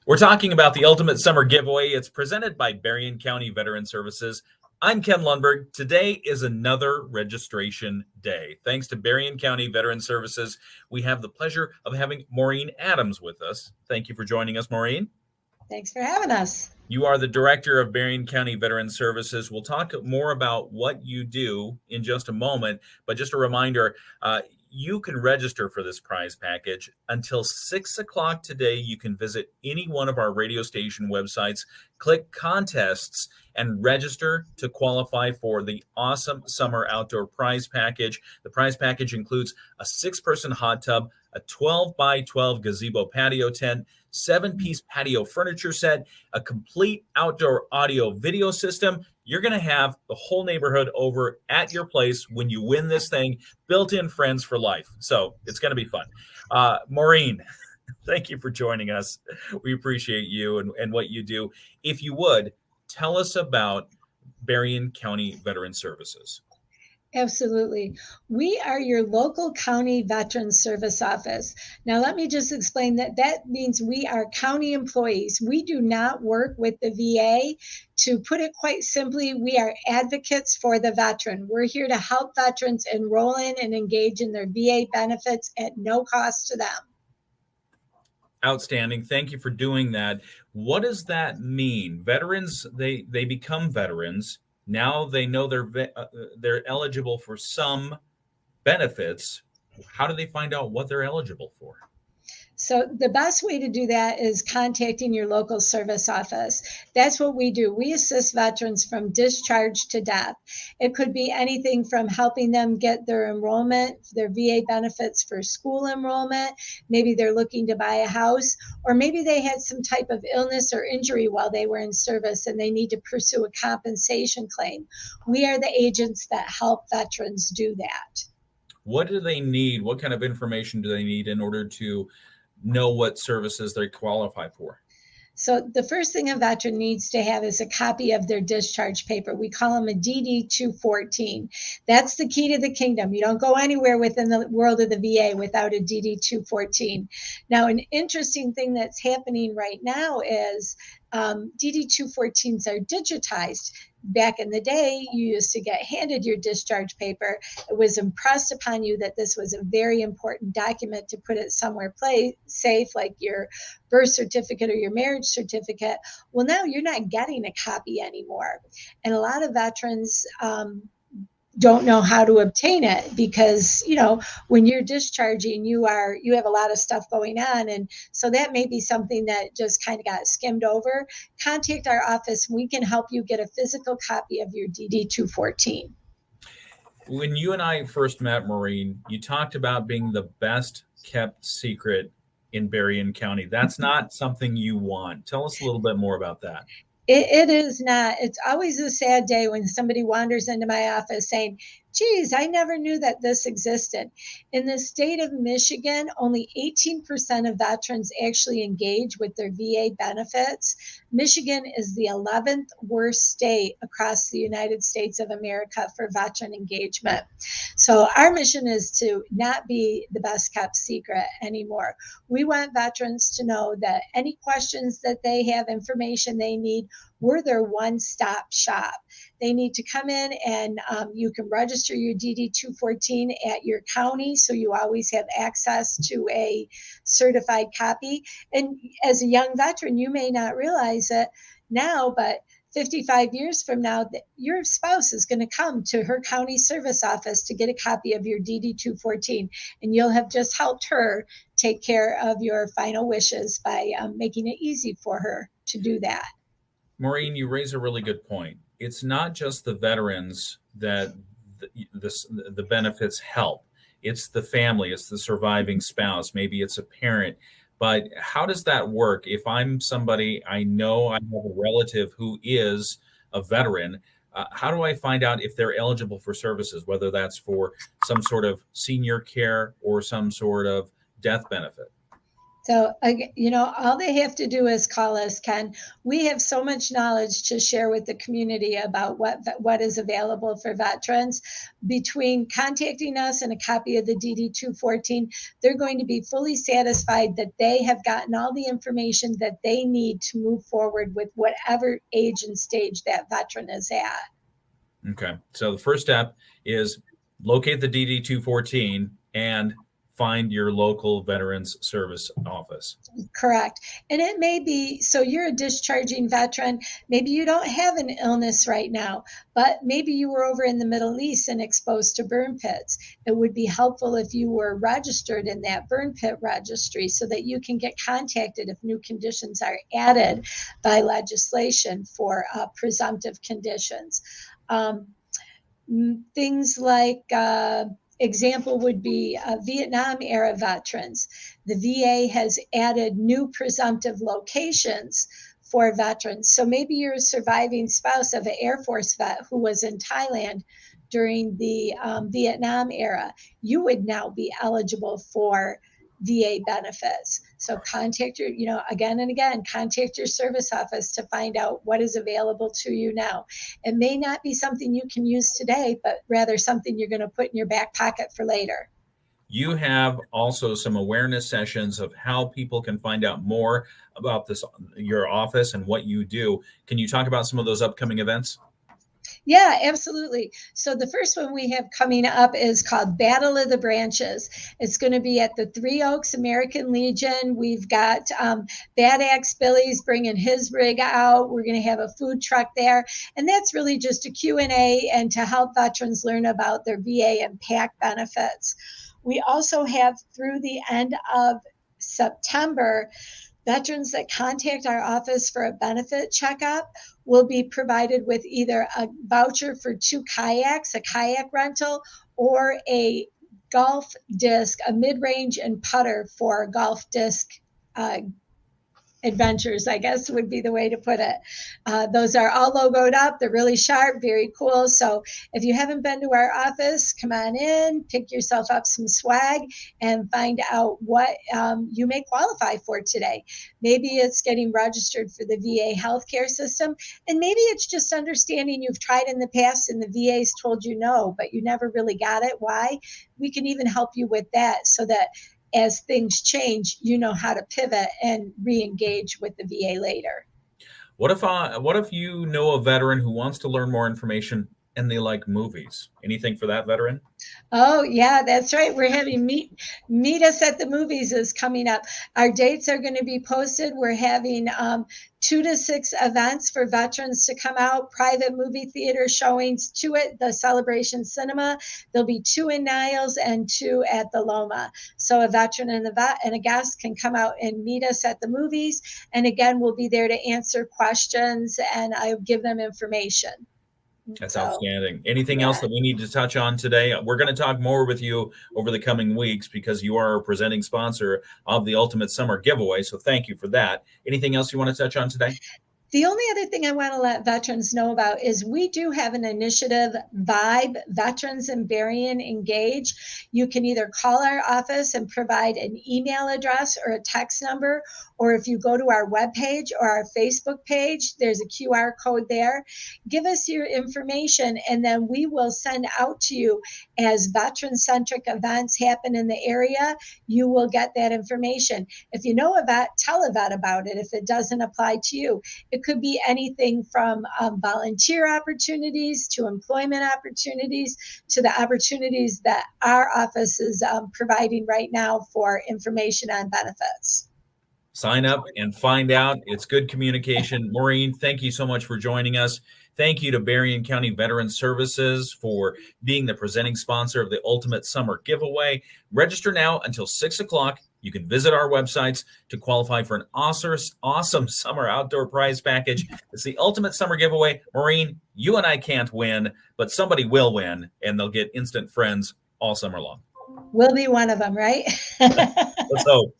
We're talking about the Ultimate Summer Giveaway. It's presented by Berrien County Veteran Services. I'm Ken Lundberg. Today is another registration day. Thanks to Berrien County Veteran Services, we have the pleasure of having Maureen Adams with us. Thank you for joining us, Maureen. Thanks for having us. You are the director of Berrien County Veteran Services. We'll talk more about what you do in just a moment, but just a reminder, you can register for this prize package until 6 o'clock today. You can visit any one of our radio station websites, click contests, and register to qualify for the awesome summer outdoor prize package. The prize package includes a 6-person hot tub, a 12 by 12 gazebo patio tent, 7-piece patio furniture set, a complete outdoor audio video system. You're going to have the whole neighborhood over at your place when you win this thing, built-in friends for life. So it's going to be fun. Maureen, thank you for joining us. We appreciate you and what you do. If you would, tell us about Berrien County Veteran Services. Absolutely. We are your local county veteran service office. Now, let me just explain that means we are county employees. We do not work with the VA. To put it quite simply, we are advocates for the veteran. We're here to help veterans enroll in and engage in their VA benefits at no cost to them. Outstanding. Thank you for doing that. What does that mean? Veterans, they become veterans. Now they know they're eligible for some benefits. How do they find out what they're eligible for? So the best way to do that is contacting your local service office. That's what we do. We assist veterans from discharge to death. It could be anything from helping them get their enrollment, their VA benefits for school enrollment. Maybe they're looking to buy a house, or maybe they had some type of illness or injury while they were in service and they need to pursue a compensation claim. We are the agents that help veterans do that. What do they need? What kind of information do they need in order to know what services they qualify for? So the first thing a veteran needs to have is a copy of their discharge paper. We call them a DD-214. That's the key to the kingdom. You don't go anywhere within the world of the VA without a DD-214. Now, an interesting thing that's happening right now is DD-214s are digitized. Back in the day, you used to get handed your discharge paper. It was impressed upon you that this was a very important document to put it somewhere safe, like your birth certificate or your marriage certificate. Well, now you're not getting a copy anymore. And a lot of veterans don't know how to obtain it because, when you're discharging, you have a lot of stuff going on. And so that may be something that just kind of got skimmed over. Contact our office. We can help you get a physical copy of your DD-214. When you and I first met, Maureen, you talked about being the best kept secret in Berrien County. That's not something you want. Tell us a little bit more about that. It is not. It's always a sad day when somebody wanders into my office saying, geez, I never knew that this existed. In the state of Michigan, only 18% of veterans actually engage with their VA benefits. Michigan is the 11th worst state across the United States of America for veteran engagement. So our mission is to not be the best kept secret anymore. We want veterans to know that any questions that they have, information they need, we're their one-stop shop. They need to come in and you can register your DD-214 at your county, so you always have access to a certified copy. And as a young veteran, you may not realize it now, but 55 years from now, your spouse is going to come to her county service office to get a copy of your DD-214, and you'll have just helped her take care of your final wishes by making it easy for her to do that. Maureen, you raise a really good point. It's not just the veterans that the benefits help. It's the family, it's the surviving spouse, maybe it's a parent. But how does that work? If I'm somebody, I know I have a relative who is a veteran, how do I find out if they're eligible for services, whether that's for some sort of senior care or some sort of death benefit? So, all they have to do is call us, Ken. We have so much knowledge to share with the community about what is available for veterans. Between contacting us and a copy of the DD 214, they're going to be fully satisfied that they have gotten all the information that they need to move forward with whatever age and stage that veteran is at. Okay. So the first step is locate the DD 214 and find your local Veterans Service office. Correct. And it may be, so you're a discharging veteran. Maybe you don't have an illness right now, but maybe you were over in the Middle East and exposed to burn pits. It would be helpful if you were registered in that burn pit registry so that you can get contacted if new conditions are added by legislation for presumptive conditions. Things like, example would be Vietnam era veterans. The VA has added new presumptive locations for veterans. So maybe you're a surviving spouse of an Air Force vet who was in Thailand during the Vietnam era. You would now be eligible for VA benefits. So contact again and again, contact your service office to find out what is available to you now. It may not be something you can use today, but rather something you're going to put in your back pocket for later. You have also some awareness sessions of how people can find out more about your office and what you do. Can you talk about some of those upcoming events? Yeah, absolutely. So the first one we have coming up is called Battle of the Branches. It's going to be at the Three Oaks American Legion. We've got Bad Axe Billy's bringing his rig out. We're going to have a food truck there. And that's really just a Q&A and to help veterans learn about their VA and PAC benefits. We also have through the end of September, veterans that contact our office for a benefit checkup will be provided with either a voucher for 2 kayaks, a kayak rental, or a golf disc, a mid-range and putter for golf disc adventures, I guess would be the way to put it. Those are all logoed up. They're really sharp, very cool. So if you haven't been to our office, come on in, pick yourself up some swag, and find out what you may qualify for today. Maybe it's getting registered for the VA healthcare system, and maybe it's just understanding you've tried in the past and the VA's told you no, but you never really got it. Why? We can even help you with that so that as things change, you know how to pivot and re-engage with the VA later. What if you know a veteran who wants to learn more information and they like movies? Anything for that veteran? Oh, yeah, that's right. We're having meet us at the movies is coming up. Our dates are going to be posted. We're having 2 to 6 events for veterans to come out, private movie theater showings, 2 at the Celebration Cinema. There'll be 2 in Niles and 2 at the Loma. So a veteran and a guest can come out and meet us at the movies. And again, we'll be there to answer questions and I'll give them information. That's outstanding. Anything else that we need to touch on today? We're going to talk more with you over the coming weeks because you are a presenting sponsor of the Ultimate Summer Giveaway. So thank you for that. Anything else you want to touch on today? The only other thing I want to let veterans know about is we do have an initiative, Vibe, Veterans in Berrien Engage. You can either call our office and provide an email address or a text number, or if you go to our webpage or our Facebook page, there's a QR code there. Give us your information, and then we will send out to you as veteran-centric events happen in the area. You will get that information. If you know a vet, tell a vet about it if it doesn't apply to you. It could be anything from volunteer opportunities to employment opportunities to the opportunities that our office is providing right now for information on benefits. Sign up and find out. It's good communication. Maureen, thank you so much for joining us. Thank you to Berrien County Veterans Services for being the presenting sponsor of the Ultimate Summer Giveaway. Register now until 6 o'clock. You can visit our websites to qualify for an awesome summer outdoor prize package. It's the Ultimate Summer Giveaway. Maureen, you and I can't win, but somebody will win, and they'll get instant friends all summer long. We'll be one of them, right? Let's hope.